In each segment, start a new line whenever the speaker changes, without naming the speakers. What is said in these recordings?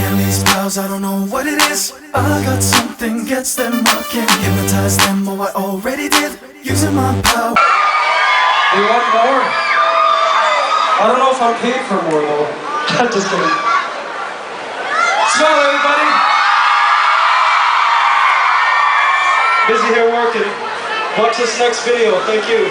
And these pals, I don't know what it is. I got something gets them rocking. Hypnotize them, oh I already did. Using my power.
You want more? I don't know if I'm paid for more though. Just kidding. Smile everybody. Busy here working. Watch this next video, thank you.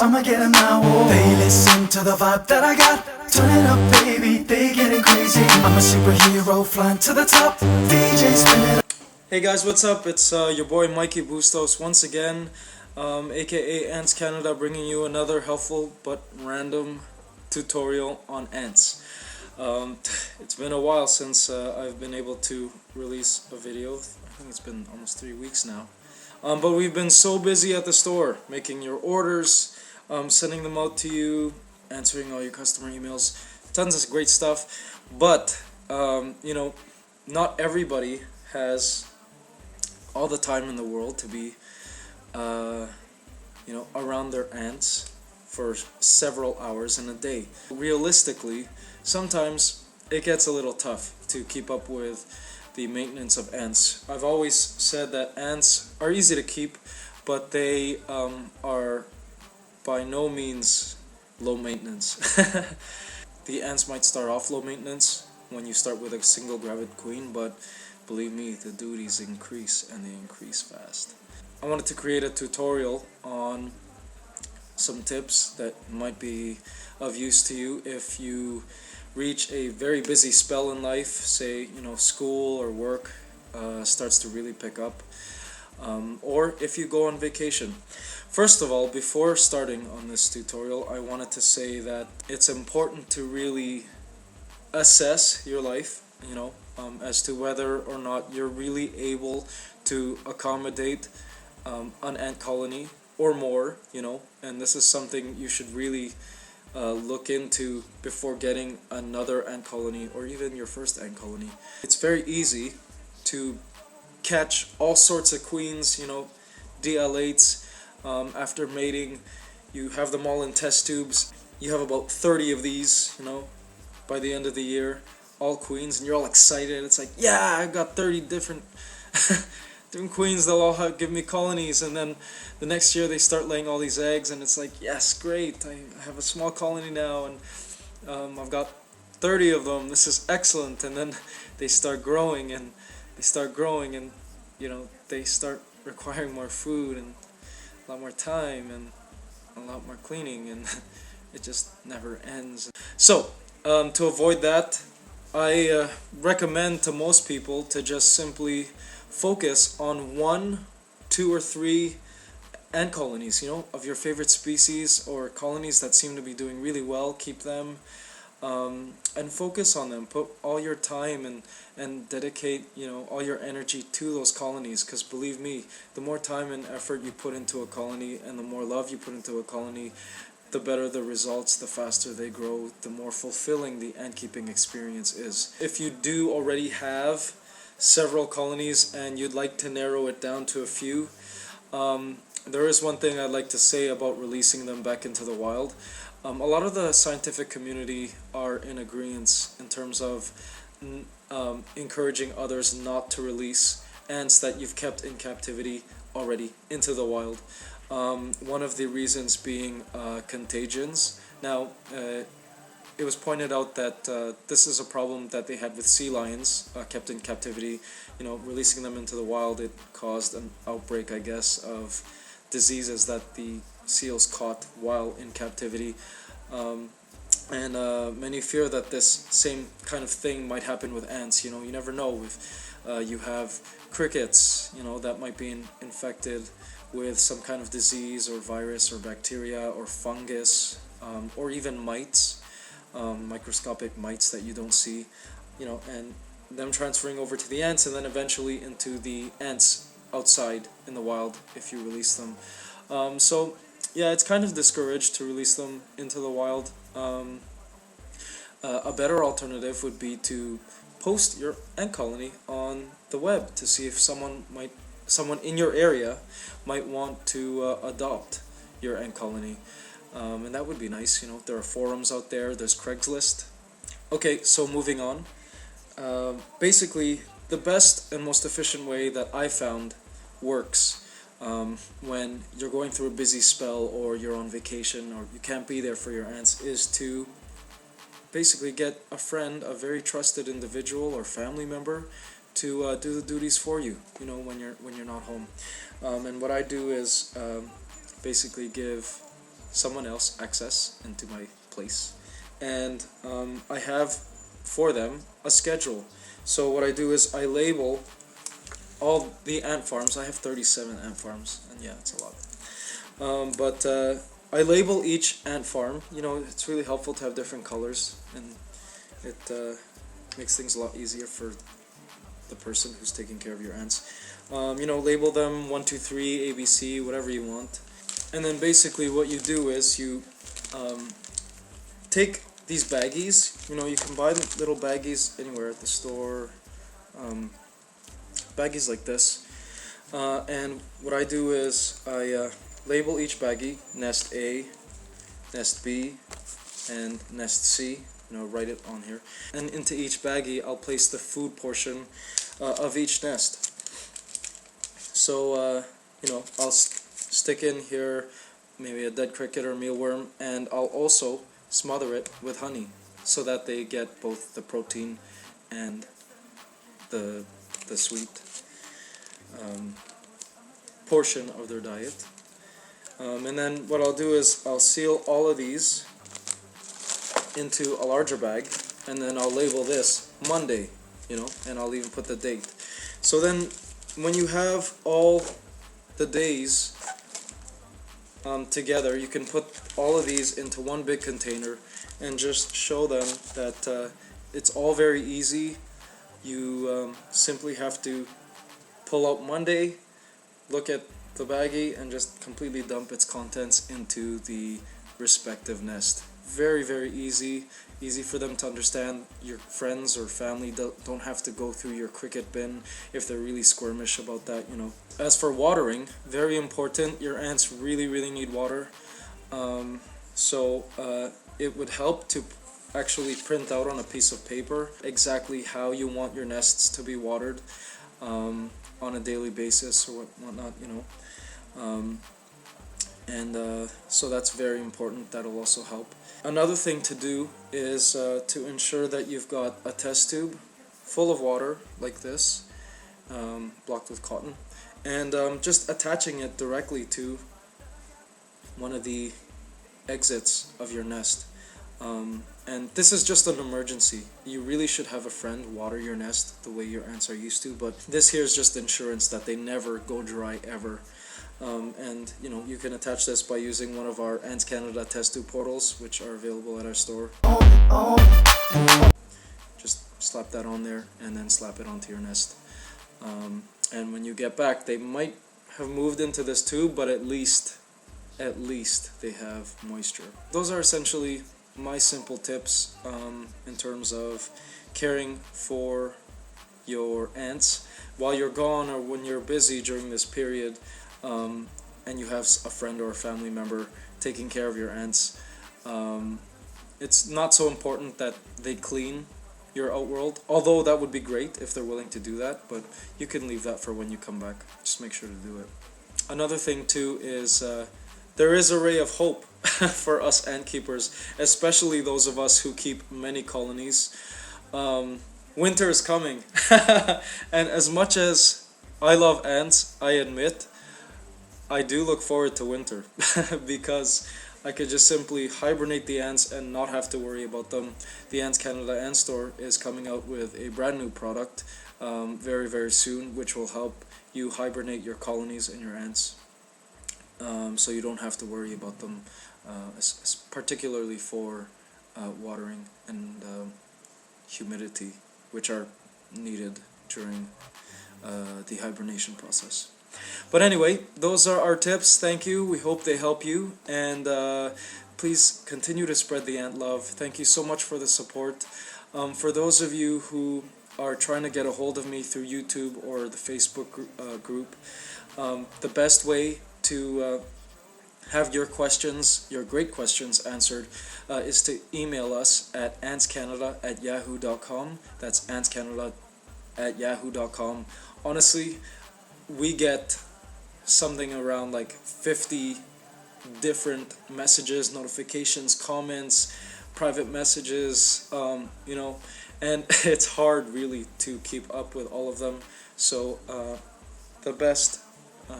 I'ma get 'em now. They listen to the vibe that I got. Turn it up, baby, they getting crazy. I'm a superhero flying to the top. DJ spin it up.
Hey guys, what's up? It's your boy Mikey Bustos once again, aka AntsCanada, bringing you another helpful but random tutorial on ants. It's been a while since I've been able to release a video. I think it's been almost 3 weeks now. But we've been so busy at the store, making your orders, sending them out to you, answering all your customer emails, tons of great stuff. But, you know, not everybody has all the time in the world to be, you know, around their ants for several hours in a day. Realistically, sometimes it gets a little tough to keep up with the maintenance of ants. I've always said that ants are easy to keep, but they are by no means low maintenance. The ants might start off low maintenance when you start with a single gravid queen, but believe me, the duties increase, and they increase fast. I wanted to create a tutorial on some tips that might be of use to you if you reach a very busy spell in life, say, you know, school or work starts to really pick up, or if you go on vacation. First of all, before starting on this tutorial, I wanted to say that it's important to really assess your life, you know, as to whether or not you're really able to accommodate an ant colony or more, you know, and this is something you should really look into before getting another ant colony or even your first ant colony. It's very easy to catch all sorts of queens, you know, DL8s. After mating, you have them all in test tubes. You have about 30 of these, you know, by the end of the year, all queens, and you're all excited. It's like, yeah, I've got 30 different different queens. They'll all give me colonies, and then the next year they start laying all these eggs, and it's like, yes, great, I have a small colony now, and I've got 30 of them. This is excellent. And then they start growing, and you know, they start requiring more food and a lot more time and a lot more cleaning, and it just never ends. So to avoid that, I recommend to most people to just simply focus on 1, 2, or 3 ant colonies, you know, of your favorite species or colonies that seem to be doing really well. Keep them and focus on them. Put all your time and dedicate, you know, all your energy to those colonies, because believe me, the more time and effort you put into a colony and the more love you put into a colony, the better the results, the faster they grow, the more fulfilling the ant keeping experience is. If you do already have several colonies and you'd like to narrow it down to a few, there is one thing I'd like to say about releasing them back into the wild. A lot of the scientific community are in agreement in terms of encouraging others not to release ants that you've kept in captivity already into the wild. One of the reasons being contagions. Now, it was pointed out that this is a problem that they had with sea lions kept in captivity. You know, releasing them into the wild, it caused an outbreak, I guess, of diseases that the seals caught while in captivity. And many fear that this same kind of thing might happen with ants. You know, you never know if you have crickets, you know, that might be infected with some kind of disease or virus or bacteria or fungus, or even mites, microscopic mites that you don't see, you know, and them transferring over to the ants and then eventually into the ants outside in the wild if you release them. So yeah, it's kind of discouraged to release them into the wild. A better alternative would be to post your ant colony on the web to see if someone in your area might want to adopt your ant colony, and that would be nice. You know, there are forums out there. There's Craigslist. Okay, so moving on. Basically, the best and most efficient way that I found works when you're going through a busy spell or you're on vacation or you can't be there for your ants is to basically get a friend, a very trusted individual or family member to do the duties for you, you know, when you're not home. And what I do is basically give someone else access into my place, and I have for them a schedule. So what I do is I label all the ant farms. I have 37 ant farms, and yeah, it's a lot. But I label each ant farm. You know, it's really helpful to have different colors, and it makes things a lot easier for the person who's taking care of your ants. You know, label them 1, 2, 3, ABC, whatever you want. And then basically what you do is you take these baggies. You know, you can buy little baggies anywhere at the store. Baggies like this. And what I do is I label each baggie, nest A, nest B, and nest C. You know, write it on here. And into each baggie, I'll place the food portion of each nest. So, you know, I'll stick in here maybe a dead cricket or mealworm, and I'll also smother it with honey so that they get both the protein and the sweet portion of their diet. And then what I'll do is I'll seal all of these into a larger bag, and then I'll label this Monday, you know, and I'll even put the date. So then when you have all the days together, you can put all of these into one big container and just show them that it's all very easy. You simply have to pull out Monday, look at the baggie, and just completely dump its contents into the respective nest. Very, very easy for them to understand. Your friends or family don't have to go through your cricket bin if they're really squirmish about that, you know. As for watering, very important. Your ants really, really need water. So it would help to actually print out on a piece of paper exactly how you want your nests to be watered on a daily basis or whatnot, you know. So that's very important. That'll also help. Another thing to do is to ensure that you've got a test tube full of water like this, blocked with cotton, and just attaching it directly to one of the exits of your nest. And this is just an emergency. You really should have a friend water your nest the way your ants are used to, but this here is just insurance that they never go dry ever. And you know, you can attach this by using one of our AntsCanada test tube portals, which are available at our store. Just slap that on there and then slap it onto your nest. And when you get back, they might have moved into this tube, but at least they have moisture. Those are essentially my simple tips in terms of caring for your ants while you're gone or when you're busy during this period. And you have a friend or a family member taking care of your ants. It's not so important that they clean your outworld, although that would be great if they're willing to do that, but you can leave that for when you come back. Just make sure to do it. Another thing too is there is a ray of hope for us ant keepers, especially those of us who keep many colonies. Winter is coming, and as much as I love ants, I admit I do look forward to winter because I could just simply hibernate the ants and not have to worry about them. The AntsCanada Ant Store is coming out with a brand new product very, very soon, which will help you hibernate your colonies and your ants, so you don't have to worry about them, particularly for watering and humidity, which are needed during the hibernation process. But anyway, those are our tips. Thank you. We hope they help you, and please continue to spread the ant love. Thank you so much for the support. For those of you who are trying to get a hold of me through YouTube or the Facebook group, the best way to have your questions, your great questions answered, is to email us at AntsCanada@yahoo.com. That's AntsCanada@yahoo.com. Honestly, we get something around like 50 different messages, notifications, comments, private messages, and it's hard really to keep up with all of them. So the best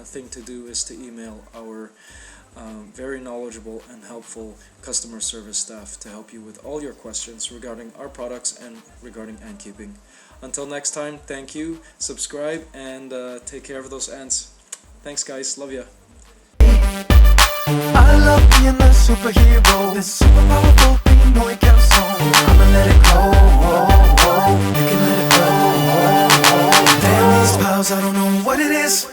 thing to do is to email our very knowledgeable and helpful customer service staff to help you with all your questions regarding our products and regarding ant keeping. Until next time, thank you, subscribe, and take care of those ants. Thanks guys, love ya.
I love being the superhero, this super powerful thing, no it counts on. I'ma let it go, you can let it go. Damn these piles, I don't know what it is.